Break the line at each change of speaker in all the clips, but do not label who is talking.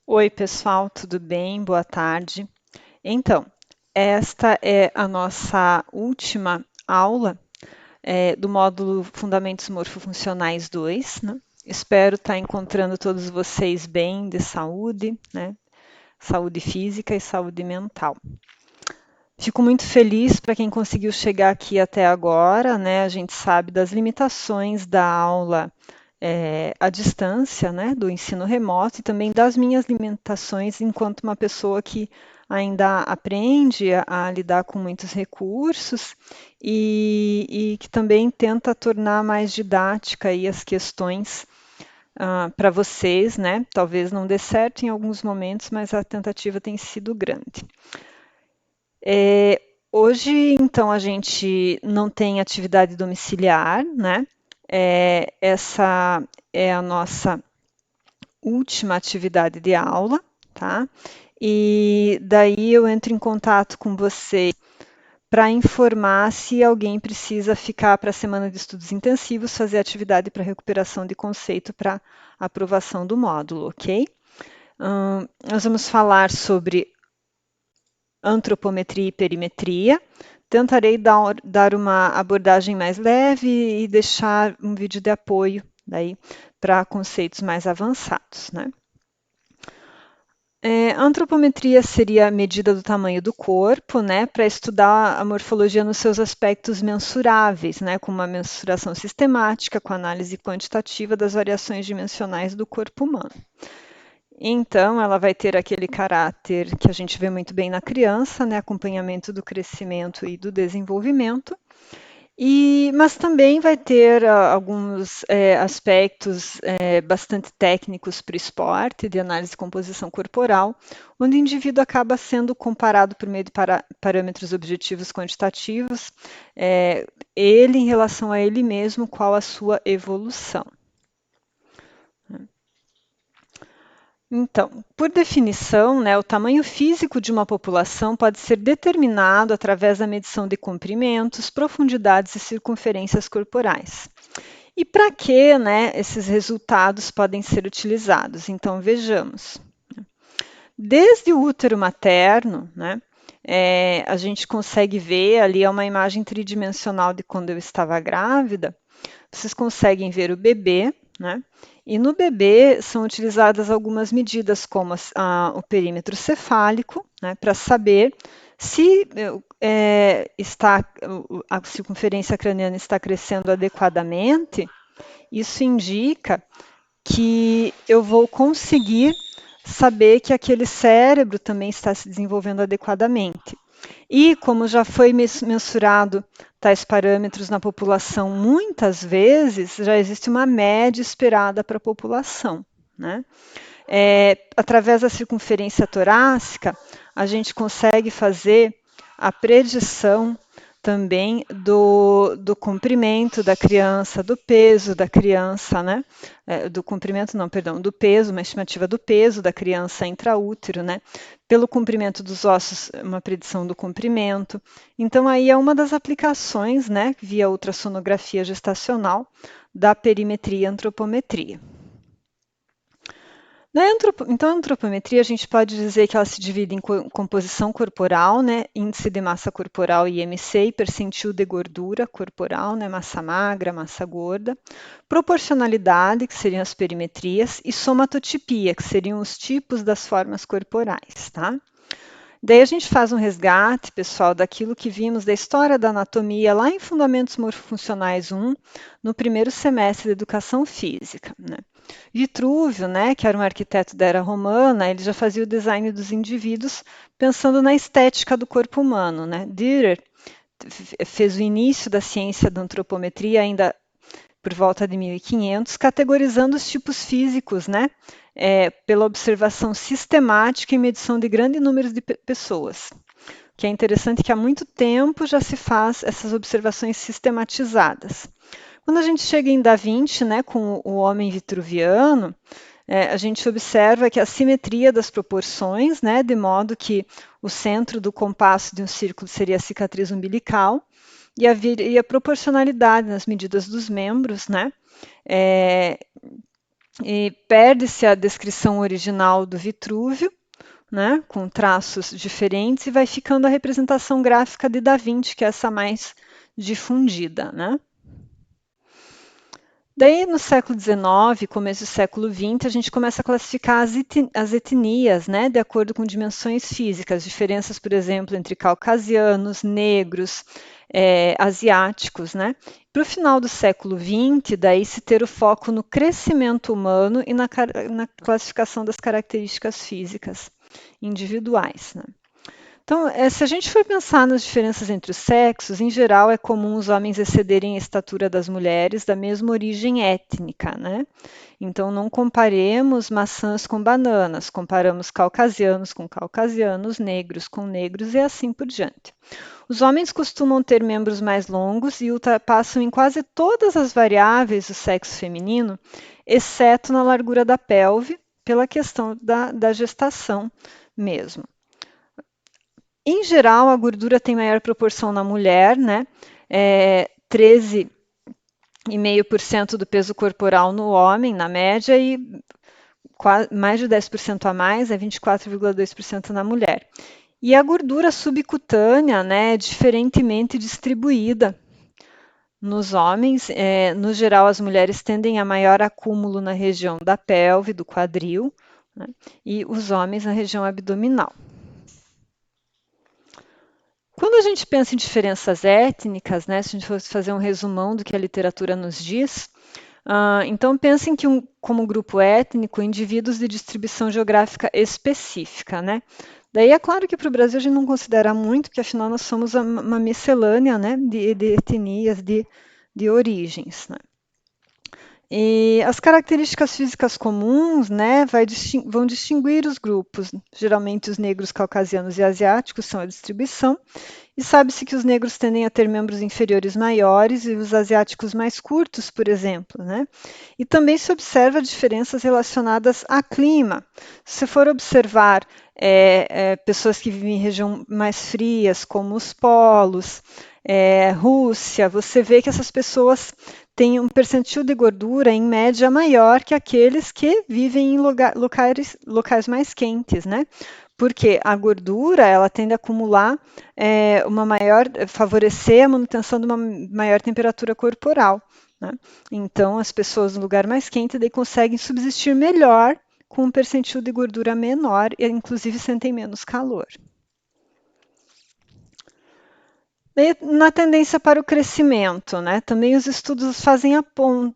Oi, pessoal, tudo bem? Boa tarde. Então, esta é a nossa última aula do módulo Fundamentos Morfofuncionais 2, né? Espero estar encontrando todos vocês bem de saúde, né? Saúde física e saúde mental. Fico muito feliz para quem conseguiu chegar aqui até agora, né? A gente sabe das limitações da aula à distância, né, do ensino remoto e também das minhas limitações enquanto uma pessoa que ainda aprende a lidar com muitos recursos e que também tenta tornar mais didática aí as questões para vocês, né? Talvez não dê certo em alguns momentos, mas a tentativa tem sido grande. Hoje, então, a gente não tem atividade domiciliar, né? Essa é a nossa última atividade de aula, tá? E daí eu entro em contato com você para informar se alguém precisa ficar para a semana de estudos intensivos, fazer atividade para recuperação de conceito para aprovação do módulo, ok? Nós vamos falar sobre antropometria e perimetria. Tentarei dar uma abordagem mais leve e deixar um vídeo de apoio daí para conceitos mais avançados, né? A antropometria seria a medida do tamanho do corpo, né, para estudar a morfologia nos seus aspectos mensuráveis, né, com uma mensuração sistemática, com análise quantitativa das variações dimensionais do corpo humano. Então, ela vai ter aquele caráter que a gente vê muito bem na criança, né, acompanhamento do crescimento e do desenvolvimento, mas também vai ter alguns aspectos bastante técnicos para o esporte, de análise de composição corporal, onde o indivíduo acaba sendo comparado por meio de parâmetros objetivos quantitativos, ele em relação a ele mesmo, qual a sua evolução. Então, por definição, né, o tamanho físico de uma população pode ser determinado através da medição de comprimentos, profundidades e circunferências corporais. E para que, né, esses resultados podem ser utilizados? Então, vejamos. Desde o útero materno, né, a gente consegue ver ali é uma imagem tridimensional de quando eu estava grávida. Vocês conseguem ver o bebê, né? E no bebê são utilizadas algumas medidas, como o perímetro cefálico, né, para saber se a circunferência craniana está crescendo adequadamente. Isso indica que eu vou conseguir saber que aquele cérebro também está se desenvolvendo adequadamente. E como já foi mensurado tais parâmetros na população muitas vezes, já existe uma média esperada para a população, né? Através da circunferência torácica, a gente consegue fazer a predição também do comprimento da criança, do peso da criança, né? Do comprimento, não, perdão, do peso, uma estimativa do peso da criança intraútero, né? Pelo comprimento dos ossos, uma predição do comprimento. Então, aí é uma das aplicações, né, via ultrassonografia gestacional, da perimetria e antropometria. Então, a antropometria, a gente pode dizer que ela se divide em composição corporal, né, índice de massa corporal IMC e percentil de gordura corporal, né, massa magra, massa gorda, proporcionalidade, que seriam as perimetrias, e somatotipia, que seriam os tipos das formas corporais, tá? Daí a gente faz um resgate, pessoal, daquilo que vimos da história da anatomia lá em Fundamentos Morfofuncionais 1, no primeiro semestre de Educação Física, né? Vitrúvio, né, que era um arquiteto da era romana, ele já fazia o design dos indivíduos pensando na estética do corpo humano, né? Dürer fez o início da ciência da antropometria ainda por volta de 1500, categorizando os tipos físicos, né? Pela observação sistemática e medição de grande número de pessoas. O que é interessante que há muito tempo já se faz essas observações sistematizadas. Quando a gente chega em Da Vinci, né, com o homem vitruviano, a gente observa que a simetria das proporções, né, de modo que o centro do compasso de um círculo seria a cicatriz umbilical, e a proporcionalidade nas medidas dos membros, né, E perde-se a descrição original do Vitrúvio, né, com traços diferentes, e vai ficando a representação gráfica de Da Vinci, que é essa mais difundida, né? Daí, no século XIX, começo do século XX, a gente começa a classificar as etnias, né, de acordo com dimensões físicas, diferenças, por exemplo, entre caucasianos, negros, asiáticos, né? Para o final do século XX, daí se ter o foco no crescimento humano e na classificação das características físicas individuais, né? Então, se a gente for pensar nas diferenças entre os sexos, em geral é comum os homens excederem a estatura das mulheres da mesma origem étnica, né? Então, não comparemos maçãs com bananas, comparamos caucasianos com caucasianos, negros com negros e assim por diante. Os homens costumam ter membros mais longos e ultrapassam em quase todas as variáveis do sexo feminino, exceto na largura da pelve, pela questão da gestação mesmo. Em geral, a gordura tem maior proporção na mulher, né? 13,5% do peso corporal no homem, na média, e mais de 10% a mais, 24,2% na mulher. E a gordura subcutânea, né, é diferentemente distribuída nos homens. No geral, as mulheres tendem a maior acúmulo na região da pelve, do quadril, né, e os homens na região abdominal. Quando a gente pensa em diferenças étnicas, né, se a gente fosse fazer um resumão do que a literatura nos diz, então pensem que como grupo étnico, indivíduos de distribuição geográfica específica, né? Daí é claro que para o Brasil a gente não considera muito, porque afinal nós somos uma miscelânea, né, de etnias, de origens, né? E as características físicas comuns, né, vão distinguir os grupos. Geralmente os negros, caucasianos e asiáticos são a distribuição, e sabe-se que os negros tendem a ter membros inferiores maiores e os asiáticos mais curtos, por exemplo, né? E também se observa diferenças relacionadas a clima. Se for observar pessoas que vivem em regiões mais frias, como os polos, Rússia, você vê que essas pessoas têm um percentil de gordura, em média, maior que aqueles que vivem em locais mais quentes, né? Porque a gordura, ela tende a acumular favorecer a manutenção de uma maior temperatura corporal, né? Então, as pessoas no lugar mais quente daí conseguem subsistir melhor com um percentil de gordura menor e, inclusive, sentem menos calor. Na tendência para o crescimento, né? Também os estudos fazem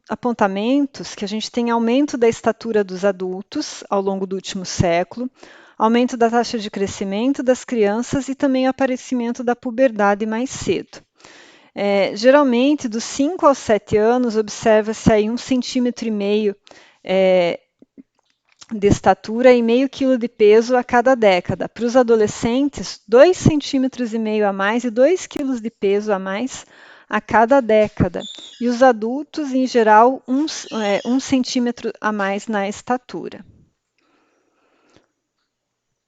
apontamentos que a gente tem aumento da estatura dos adultos ao longo do último século, aumento da taxa de crescimento das crianças e também o aparecimento da puberdade mais cedo. Geralmente, dos 5 aos 7 anos, observa-se aí 1,5 cm de estatura e meio quilo de peso a cada década. Para os adolescentes, 2,5 cm a mais e 2 quilos de peso a mais a cada década. E os adultos, em geral, 1 centímetro a mais na estatura.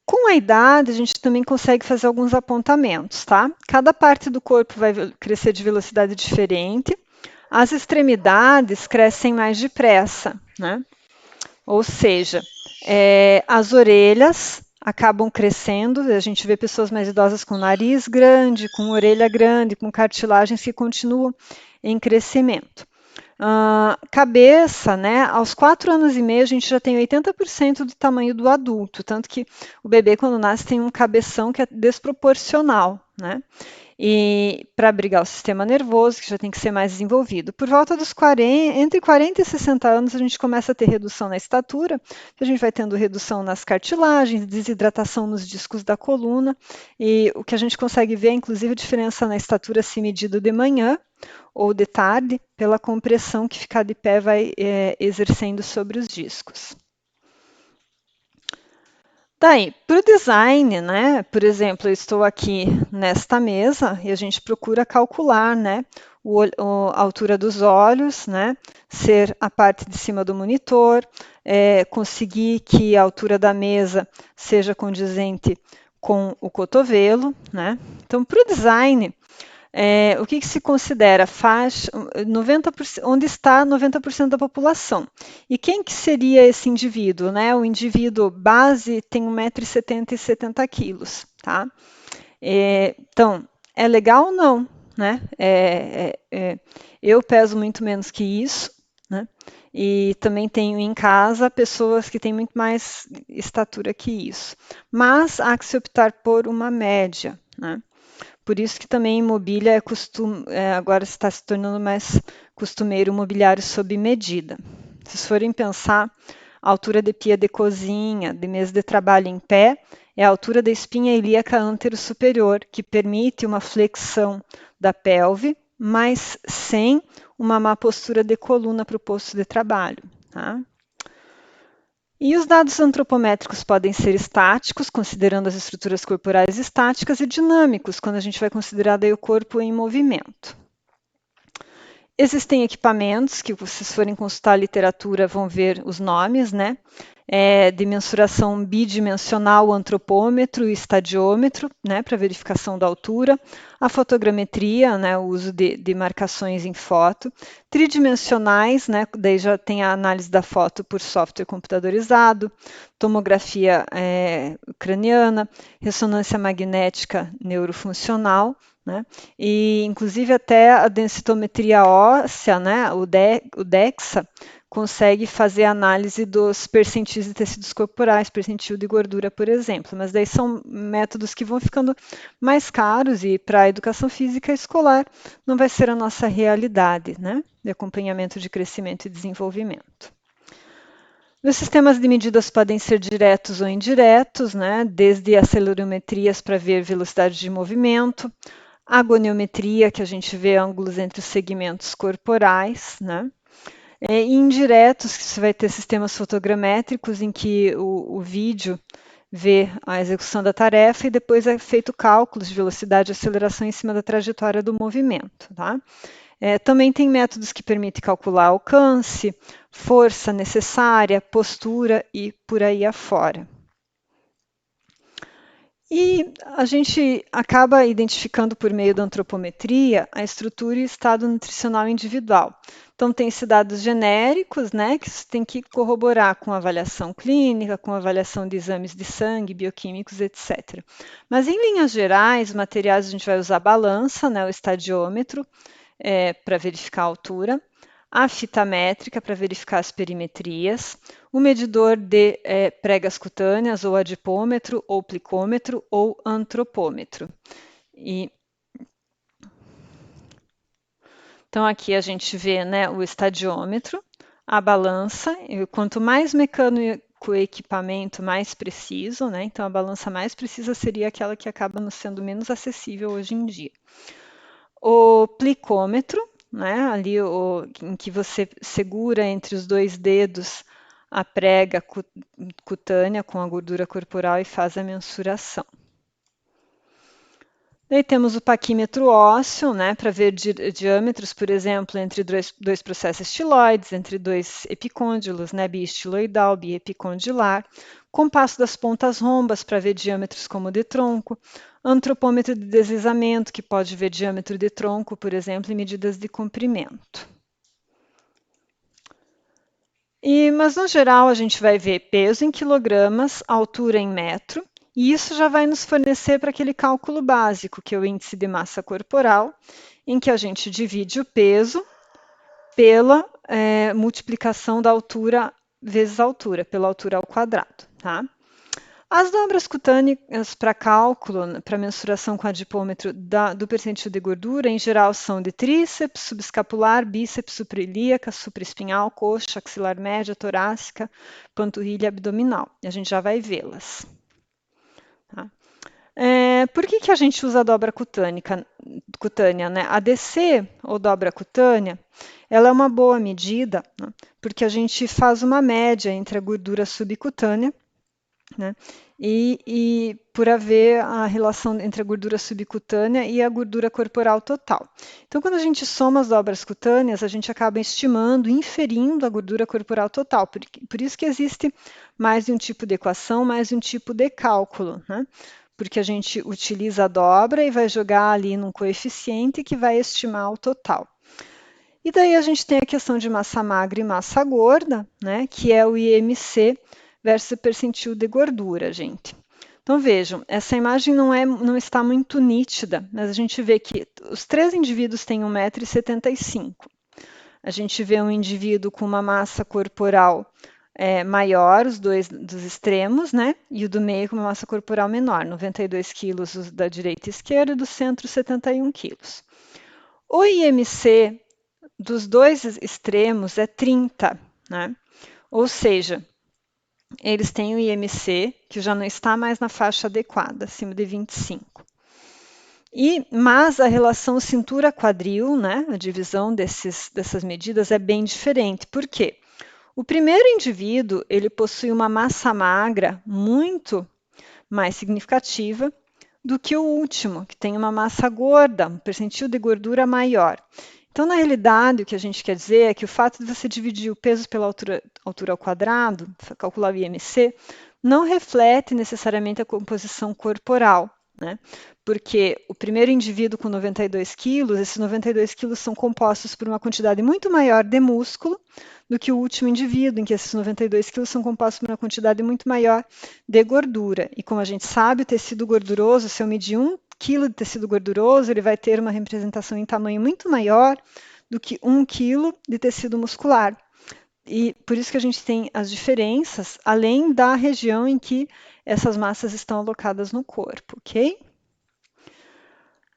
Com a idade, a gente também consegue fazer alguns apontamentos, tá? Cada parte do corpo vai crescer de velocidade diferente. As extremidades crescem mais depressa, né? Ou seja, as orelhas acabam crescendo, a gente vê pessoas mais idosas com nariz grande, com orelha grande, com cartilagens que continuam em crescimento. Cabeça, né? Aos 4 anos e meio a gente já tem 80% do tamanho do adulto, tanto que o bebê quando nasce tem um cabeção que é desproporcional, né? E para abrigar o sistema nervoso, que já tem que ser mais desenvolvido. Por volta dos entre 40 e 60 anos, a gente começa a ter redução na estatura, a gente vai tendo redução nas cartilagens, desidratação nos discos da coluna, e o que a gente consegue ver é, inclusive, a diferença na estatura se medido de manhã ou de tarde, pela compressão que ficar de pé vai exercendo sobre os discos. Daí, para o design, né? Por exemplo, eu estou aqui nesta mesa e a gente procura calcular, né? A altura dos olhos, né? Ser a parte de cima do monitor, conseguir que a altura da mesa seja condizente com o cotovelo, né? Então, para o design, O que se considera faixa, 90%, onde está 90% da população. E quem que seria esse indivíduo, né? O indivíduo base tem 1,70 m e 70 quilos, tá? Então, é legal ou não, né? Eu peso muito menos que isso, né? E também tenho em casa pessoas que têm muito mais estatura que isso. Mas há que se optar por uma média, né? Por isso que também mobília agora está se tornando mais costumeiro mobiliário sob medida. Se vocês forem pensar, a altura de pia de cozinha, de mesa de trabalho em pé, é a altura da espinha ilíaca antero-superior, que permite uma flexão da pelve, mas sem uma má postura de coluna para o posto de trabalho. Tá? E os dados antropométricos podem ser estáticos, considerando as estruturas corporais estáticas, e dinâmicos, quando a gente vai considerar daí o corpo em movimento. Existem equipamentos que, vocês forem consultar a literatura, vão ver os nomes, né? De mensuração bidimensional, o antropômetro e estadiômetro, né, para verificação da altura, a fotogrametria, né, o uso de marcações em foto, tridimensionais, né, daí já tem a análise da foto por software computadorizado, tomografia craniana, ressonância magnética neurofuncional, né? E inclusive até a densitometria óssea, né, o DEXA, consegue fazer análise dos percentis de tecidos corporais, percentil de gordura, por exemplo. Mas daí são métodos que vão ficando mais caros e para a educação física escolar não vai ser a nossa realidade, né, de acompanhamento de crescimento e desenvolvimento. Os sistemas de medidas podem ser diretos ou indiretos, né, desde acelerometrias para ver velocidade de movimento, a goniometria, que a gente vê ângulos entre os segmentos corporais, né? E indiretos, que você vai ter sistemas fotogramétricos em que o vídeo vê a execução da tarefa e depois é feito cálculos de velocidade e aceleração em cima da trajetória do movimento. Tá? Também tem métodos que permitem calcular alcance, força necessária, postura e por aí afora. E a gente acaba identificando por meio da antropometria a estrutura e estado nutricional individual. Então, tem esses dados genéricos, né, que você tem que corroborar com avaliação clínica, com avaliação de exames de sangue, bioquímicos, etc. Mas, em linhas gerais, materiais a gente vai usar a balança, né, o estadiômetro, para verificar a altura, a fita métrica para verificar as perimetrias, o medidor de pregas cutâneas, ou adipômetro, ou plicômetro, ou antropômetro. Então, aqui a gente vê, né, o estadiômetro, a balança, e quanto mais mecânico o equipamento, mais preciso, né? Então, a balança mais precisa seria aquela que acaba sendo menos acessível hoje em dia. O plicômetro, né, ali em que você segura entre os dois dedos a prega cutânea com a gordura corporal e faz a mensuração. Daí temos o paquímetro ósseo, né, para ver diâmetros, por exemplo, entre dois processos estiloides, entre dois epicôndilos, né, biestiloidal, biepicondilar, compasso das pontas rombas para ver diâmetros como de tronco, antropômetro de deslizamento, que pode ver diâmetro de tronco, por exemplo, e medidas de comprimento. Mas, no geral, a gente vai ver peso em quilogramas, altura em metro, e isso já vai nos fornecer para aquele cálculo básico, que é o índice de massa corporal, em que a gente divide o peso pela multiplicação da altura vezes a altura, pela altura ao quadrado. Tá? As dobras cutâneas para cálculo, para mensuração com adipômetro do percentil de gordura, em geral são de tríceps, subescapular, bíceps, suprailíaca, supraespinhal, coxa, axilar média, torácica, panturrilha abdominal. E a gente já vai vê-las. Tá? Por que a gente usa a dobra cutânea? Né? A DC, ou dobra cutânea, ela é uma boa medida, né? Porque a gente faz uma média entre a gordura subcutânea, né? E por haver a relação entre a gordura subcutânea e a gordura corporal total. Então, quando a gente soma as dobras cutâneas, a gente acaba estimando, inferindo a gordura corporal total. Por isso que existe mais de um tipo de equação, mais de um tipo de cálculo, né? porque a gente utiliza a dobra e vai jogar ali num coeficiente que vai estimar o total. E daí a gente tem a questão de massa magra e massa gorda, né, que é o IMC versus percentil de gordura, gente. Então vejam, essa imagem não está muito nítida, mas a gente vê que os três indivíduos têm 1,75 m. A gente vê um indivíduo com uma massa corporal maior, os dois dos extremos, né? E o do meio com uma massa corporal menor, 92 quilos da direita e esquerda, e do centro 71 quilos. O IMC dos dois extremos é 30, né? Ou seja, eles têm o IMC que já não está mais na faixa adequada, acima de 25. Mas a relação cintura-quadril, né, a divisão dessas medidas é bem diferente. Por quê? O primeiro indivíduo, ele possui uma massa magra muito mais significativa do que o último, que tem uma massa gorda, um percentil de gordura maior. Então, na realidade, o que a gente quer dizer é que o fato de você dividir o peso pela altura ao quadrado, calcular o IMC, não reflete necessariamente a composição corporal, né? Porque o primeiro indivíduo com 92 quilos, esses 92 quilos são compostos por uma quantidade muito maior de músculo do que o último indivíduo, em que esses 92 quilos são compostos por uma quantidade muito maior de gordura. E como a gente sabe, o tecido gorduroso, se eu medir 1 quilo de tecido gorduroso, ele vai ter uma representação em tamanho muito maior do que 1 quilo de tecido muscular. E por isso que a gente tem as diferenças, além da região em que essas massas estão alocadas no corpo, ok?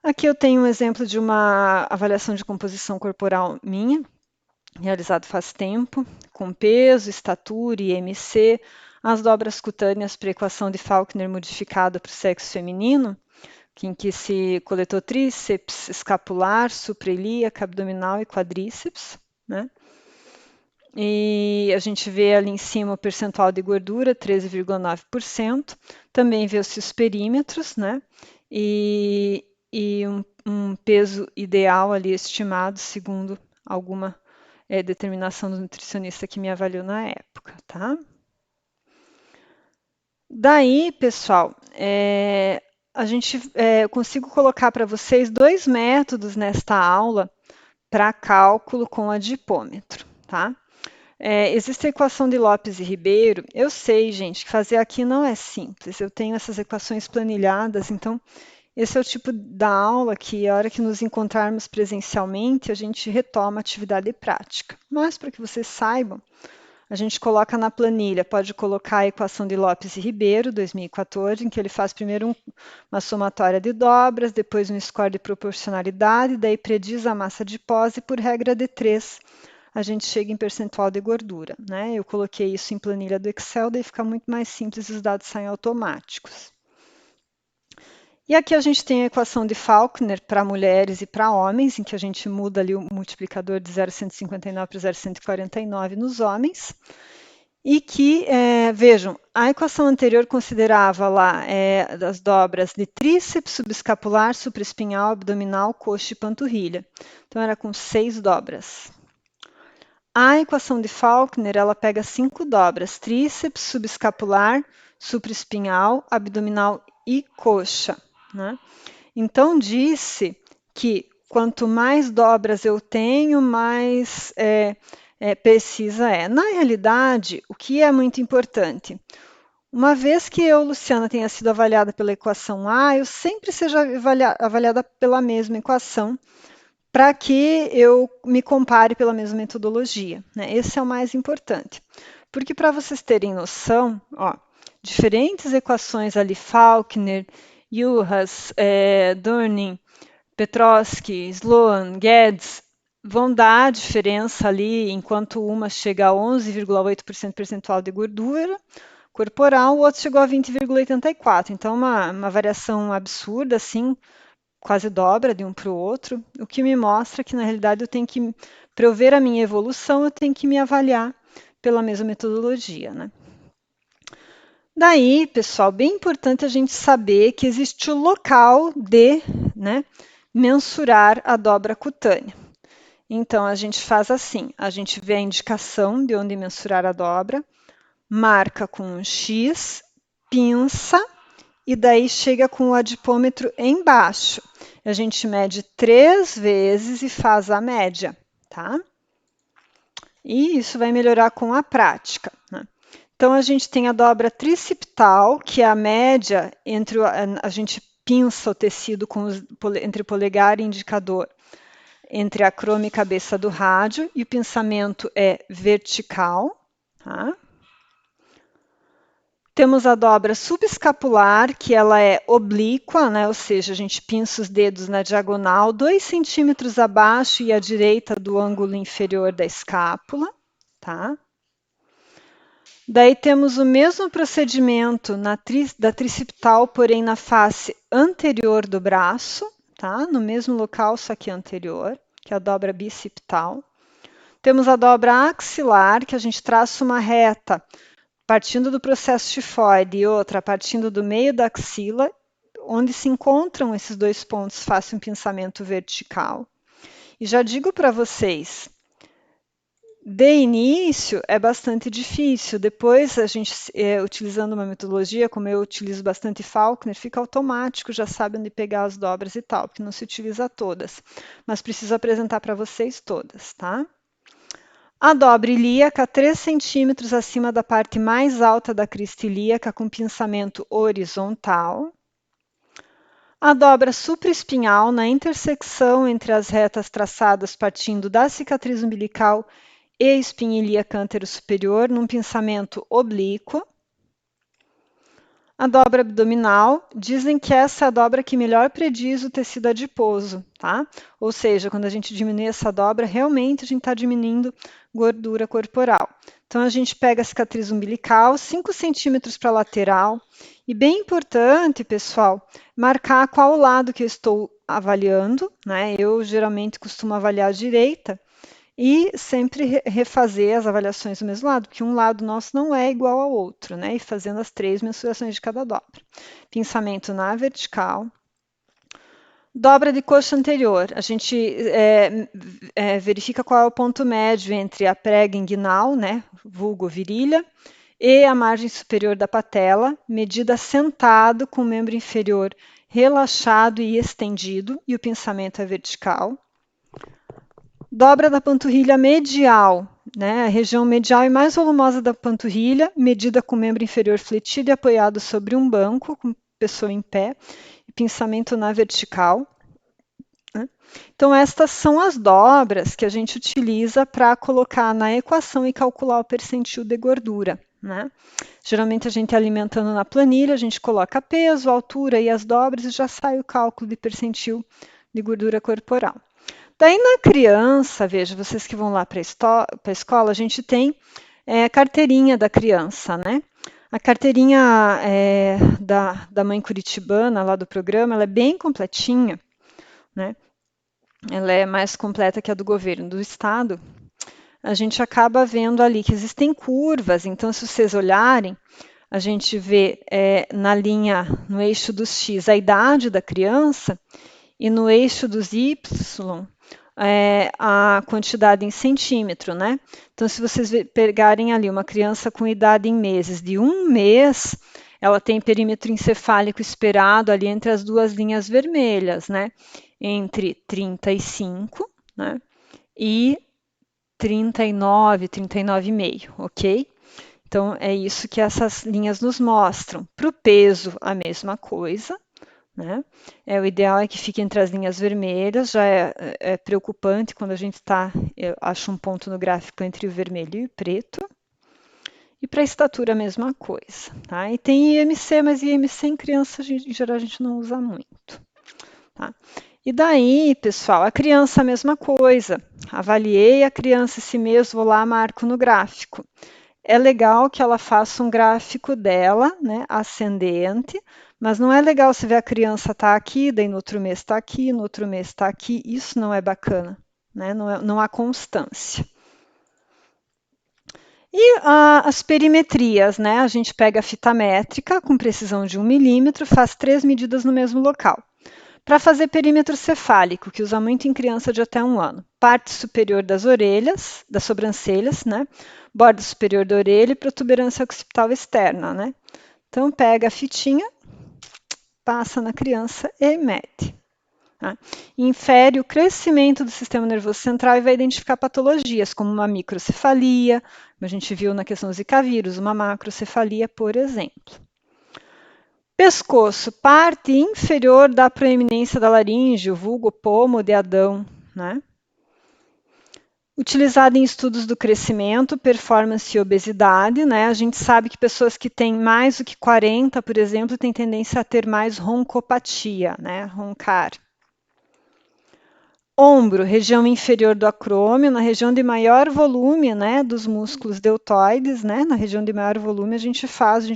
Aqui eu tenho um exemplo de uma avaliação de composição corporal minha, realizado faz tempo, com peso, estatura e IMC, as dobras cutâneas para a equação de Faulkner modificada para o sexo feminino, em que se coletou tríceps, escapular, suprailíaca, abdominal e quadríceps, né? E a gente vê ali em cima o percentual de gordura, 13,9%. Também vê os seus perímetros, né? E um peso ideal ali estimado segundo alguma determinação do nutricionista que me avaliou na época, tá? Daí, pessoal, eu consigo colocar para vocês dois métodos nesta aula para cálculo com adipômetro, tá? Existe a equação de Lopes e Ribeiro. Eu sei, gente, que fazer aqui não é simples. Eu tenho essas equações planilhadas, então esse é o tipo da aula que, a hora que nos encontrarmos presencialmente, a gente retoma a atividade prática. Mas, para que vocês saibam, a gente coloca na planilha, pode colocar a equação de Lopes e Ribeiro, 2014, em que ele faz primeiro uma somatória de dobras, depois um score de proporcionalidade, daí prediz a massa de pós e, por regra de 3, a gente chega em percentual de gordura, né? Eu coloquei isso em planilha do Excel, daí fica muito mais simples e os dados saem automáticos. E aqui a gente tem a equação de Faulkner para mulheres e para homens, em que a gente muda ali o multiplicador de 0,159 para 0,149 nos homens. E que, vejam, a equação anterior considerava lá as dobras de tríceps, subescapular, supraespinhal, abdominal, coxa e panturrilha. Então, era com 6 dobras. A equação de Faulkner, ela pega 5 dobras, tríceps, subescapular, supraespinhal, abdominal e coxa, né? Então, disse que quanto mais dobras eu tenho, mais precisa é. Na realidade, o que é muito importante? Uma vez que eu, Luciana, tenha sido avaliada pela equação A, eu sempre seja avaliada pela mesma equação, para que eu me compare pela mesma metodologia, né? Esse é o mais importante. Porque para vocês terem noção, ó, diferentes equações ali, Faulkner, Juhas, Durning, Petrosky, Sloan, Guedes, vão dar diferença ali, enquanto uma chega a 11,8% percentual de gordura corporal, o outro chegou a 20,84%. Então, uma variação absurda, assim, quase dobra de um para o outro, o que me mostra que, na realidade, para eu ver a minha evolução, eu tenho que me avaliar pela mesma metodologia, né? Daí, pessoal, bem importante a gente saber que existe o local de, né, mensurar a dobra cutânea. Então, a gente faz assim, a gente vê a indicação de onde mensurar a dobra, marca com um X, pinça e daí chega com o adipômetro embaixo. A gente mede 3 vezes e faz a média, tá? E isso vai melhorar com a prática, né? Então, a gente tem a dobra tricipital, que é a média entre a gente pinça o tecido entre o polegar e indicador, entre a croma e cabeça do rádio, e o pinçamento é vertical, tá? Temos a dobra subescapular, que ela é oblíqua, né? Ou seja, a gente pinça os dedos na diagonal, 2 centímetros abaixo e à direita do ângulo inferior da escápula, tá? Daí temos o mesmo procedimento da tricipital, porém na face anterior do braço, tá? No mesmo local, só que anterior, que é a dobra bicipital. Temos a dobra axilar, que a gente traça uma reta partindo do processo tifoide e outra partindo do meio da axila, onde se encontram esses 2 pontos, faça um pinçamento vertical. E já digo para vocês, de início é bastante difícil, depois a gente, utilizando uma metodologia, como eu utilizo bastante Faulkner, fica automático, já sabe onde pegar as dobras e tal, porque não se utiliza todas, mas preciso apresentar para vocês todas, tá? A dobra ilíaca, 3 centímetros acima da parte mais alta da crista ilíaca, com pinçamento horizontal. A dobra supraespinhal, na intersecção entre as retas traçadas partindo da cicatriz umbilical e espinha ilíaca antero-superior, num pinçamento oblíquo. A dobra abdominal, dizem que essa é a dobra que melhor prediz o tecido adiposo, tá? Ou seja, quando a gente diminui essa dobra, realmente a gente está diminuindo gordura corporal. Então, a gente pega a cicatriz umbilical, 5 centímetros para a lateral, e bem importante, pessoal, marcar qual lado que eu estou avaliando, né? Eu geralmente costumo avaliar a direita, e sempre refazer as avaliações do mesmo lado, porque um lado nosso não é igual ao outro, né? E fazendo as 3 mensurações de cada dobra. Pinçamento na vertical. Dobra de coxa anterior. A gente verifica qual é o ponto médio entre a prega inguinal, né? Vulgo virilha, e a margem superior da patela, medida sentado com o membro inferior relaxado e estendido, e o pinçamento é vertical. Dobra da panturrilha medial, né? A região medial e mais volumosa da panturrilha, medida com o membro inferior fletido e apoiado sobre um banco, com pessoa em pé, e pinçamento na vertical. Né? Então, estas são as dobras que a gente utiliza para colocar na equação e calcular o percentil de gordura. Né? Geralmente a gente alimentando na planilha, a gente coloca peso, altura e as dobras e já sai o cálculo de percentil de gordura corporal. Daí na criança, veja, vocês que vão lá para a escola, a gente tem carteirinha da criança, né? A carteirinha da mãe curitibana, lá do programa, ela é bem completinha, né? Ela é mais completa que a do governo do estado. A gente acaba vendo ali que existem curvas, então se vocês olharem, a gente vê na linha, no eixo dos X, a idade da criança, e no eixo dos Y, a quantidade em centímetro, né? Então, se vocês pegarem ali uma criança com idade em meses de 1 mês, ela tem perímetro encefálico esperado ali entre as 2 linhas vermelhas, né? Entre 35, né? E 39, 39,5, ok? Então, é isso que essas linhas nos mostram. Para o peso, a mesma coisa. Né? O ideal é que fique entre as linhas vermelhas, já é preocupante quando a gente está, eu acho um ponto no gráfico entre o vermelho e o preto. E para a estatura a mesma coisa. Tá? E tem IMC, mas IMC em criança em geral a gente não usa muito. Tá? E daí, pessoal, a criança a mesma coisa. Avaliei a criança esse mês, vou lá, marco no gráfico. É legal que ela faça um gráfico dela, né, ascendente, mas não é legal você ver a criança tá aqui, daí no outro mês está aqui, no outro mês está aqui. Isso não é bacana, né? Não há constância. E as perimetrias, né? A gente pega a fita métrica com precisão de 1 milímetro, faz 3 medidas no mesmo local. Para fazer perímetro cefálico, que usa muito em criança de até 1 ano. Parte superior das orelhas, das sobrancelhas, né? Borda superior da orelha e protuberância occipital externa, né? Então, pega a fitinha, passa na criança e mede. Tá? Infere o crescimento do sistema nervoso central e vai identificar patologias, como uma microcefalia, como a gente viu na questão do Zika vírus, uma macrocefalia, por exemplo. Pescoço, parte inferior da proeminência da laringe, o vulgo pomo de Adão, né? Utilizado em estudos do crescimento, performance e obesidade, né? A gente sabe que pessoas que têm mais do que 40, por exemplo, têm tendência a ter mais roncopatia, né? Roncar. Ombro, região inferior do acrômio, na região de maior volume, né, dos músculos deltoides, né, na região de maior volume a gente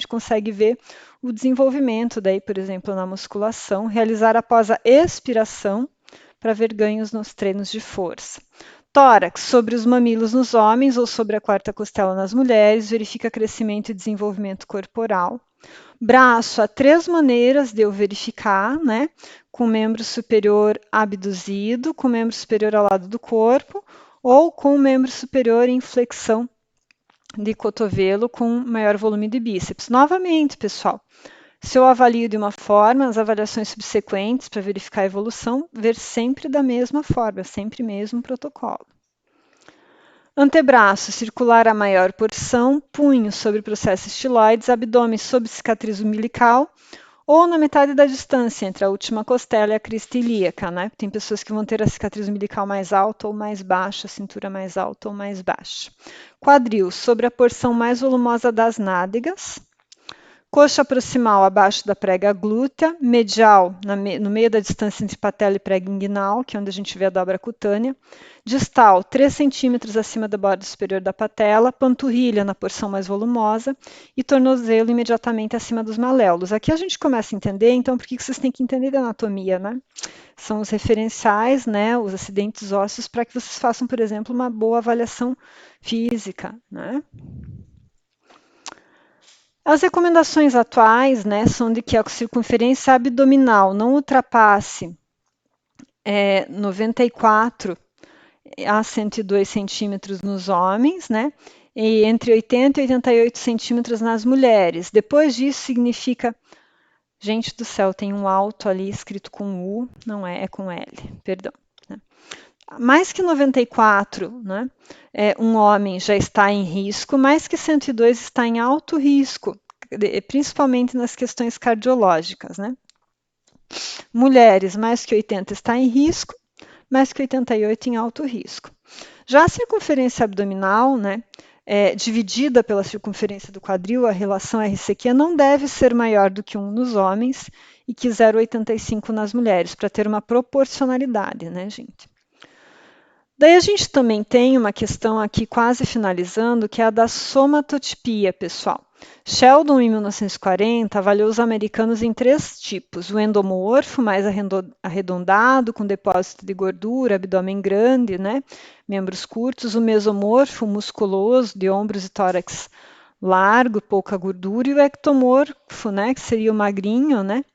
consegue ver o desenvolvimento daí, por exemplo, na musculação, realizar após a expiração para ver ganhos nos treinos de força. Tórax, sobre os mamilos nos homens ou sobre a quarta costela nas mulheres, verifica crescimento e desenvolvimento corporal. Braço, há 3 maneiras de eu verificar, né? Com o membro superior abduzido, com o membro superior ao lado do corpo, ou com o membro superior em flexão de cotovelo com maior volume de bíceps. Novamente, pessoal, se eu avalio de uma forma, as avaliações subsequentes para verificar a evolução, ver sempre da mesma forma, sempre mesmo protocolo. Antebraço, circular a maior porção, punho sobre processo estiloides, abdômen sob cicatriz umbilical, ou na metade da distância entre a última costela e a crista ilíaca, né? Tem pessoas que vão ter a cicatriz umbilical mais alta ou mais baixa, a cintura mais alta ou mais baixa. Quadril, sobre a porção mais volumosa das nádegas. Coxa proximal abaixo da prega glútea, medial no meio da distância entre patela e prega inguinal, que é onde a gente vê a dobra cutânea. Distal, 3 centímetros acima da borda superior da patela, panturrilha na porção mais volumosa e tornozelo imediatamente acima dos maléolos. Aqui a gente começa a entender, então, por que vocês têm que entender da anatomia, né? São os referenciais, né, os acidentes ósseos, para que vocês façam, por exemplo, uma boa avaliação física, né? As recomendações atuais, né, são de que a circunferência abdominal não ultrapasse 94 a 102 centímetros nos homens, né, e entre 80 e 88 centímetros nas mulheres. Depois disso, significa... Gente do céu, tem um alto ali escrito com U, não é, é com L, perdão. Né? Mais que 94, né, um homem já está em risco, mais que 102 está em alto risco, principalmente nas questões cardiológicas. Né? Mulheres, mais que 80 está em risco, mais que 88 em alto risco. Já a circunferência abdominal, né, dividida pela circunferência do quadril, a relação RCQ não deve ser maior do que 1 nos homens e que 0,85 nas mulheres, para ter uma proporcionalidade, né, gente? Daí a gente também tem uma questão aqui quase finalizando, que é a da somatotipia, pessoal. Sheldon, em 1940, avaliou os americanos em 3 tipos: o endomorfo, mais arredondado, com depósito de gordura, abdômen grande, né? Membros curtos; o mesomorfo, musculoso, de ombros e tórax largo, pouca gordura; e o ectomorfo, né? Que seria o magrinho, né?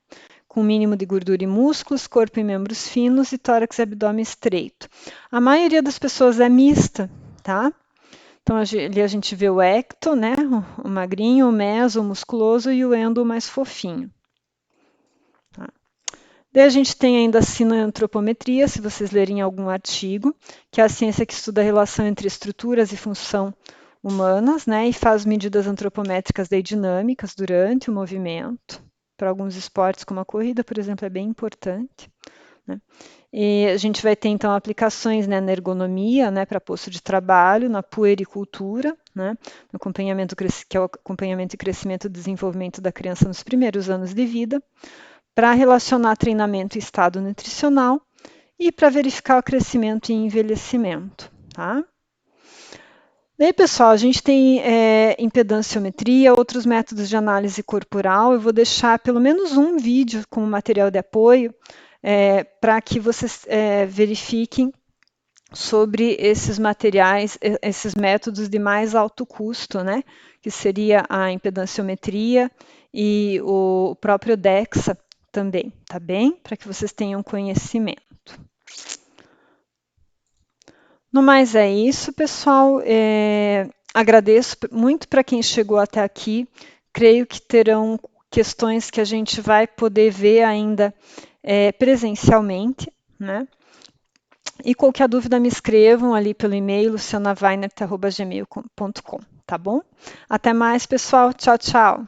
Com mínimo de gordura e músculos, corpo e membros finos e tórax e abdômen estreito. A maioria das pessoas é mista, tá? Então, ali a gente vê o ecto, né? O magrinho, o meso, o musculoso e o endo mais fofinho. Tá? Daí a gente tem ainda a sinoantropometria, se vocês lerem algum artigo, que é a ciência que estuda a relação entre estruturas e função humanas, né? E faz medidas antropométricas daí dinâmicas durante o movimento. Para alguns esportes, como a corrida, por exemplo, é bem importante. Né? E a gente vai ter, então, aplicações, né, na ergonomia, né, para posto de trabalho, na puericultura, né, no acompanhamento, que é o acompanhamento e crescimento e desenvolvimento da criança nos primeiros anos de vida, para relacionar treinamento e estado nutricional e para verificar o crescimento e envelhecimento. Tá? Daí, pessoal, a gente tem impedanciometria, outros métodos de análise corporal. Eu vou deixar pelo menos um vídeo como material de apoio para que vocês verifiquem sobre esses materiais, esses métodos de mais alto custo, né? Que seria a impedanciometria e o próprio DEXA também, tá bem? Para que vocês tenham conhecimento. No mais é isso, pessoal. Agradeço muito para quem chegou até aqui. Creio que terão questões que a gente vai poder ver ainda presencialmente, né? E qualquer dúvida me escrevam ali pelo e-mail lucianaweinert@gmail.com, tá bom? Até mais, pessoal. Tchau, tchau.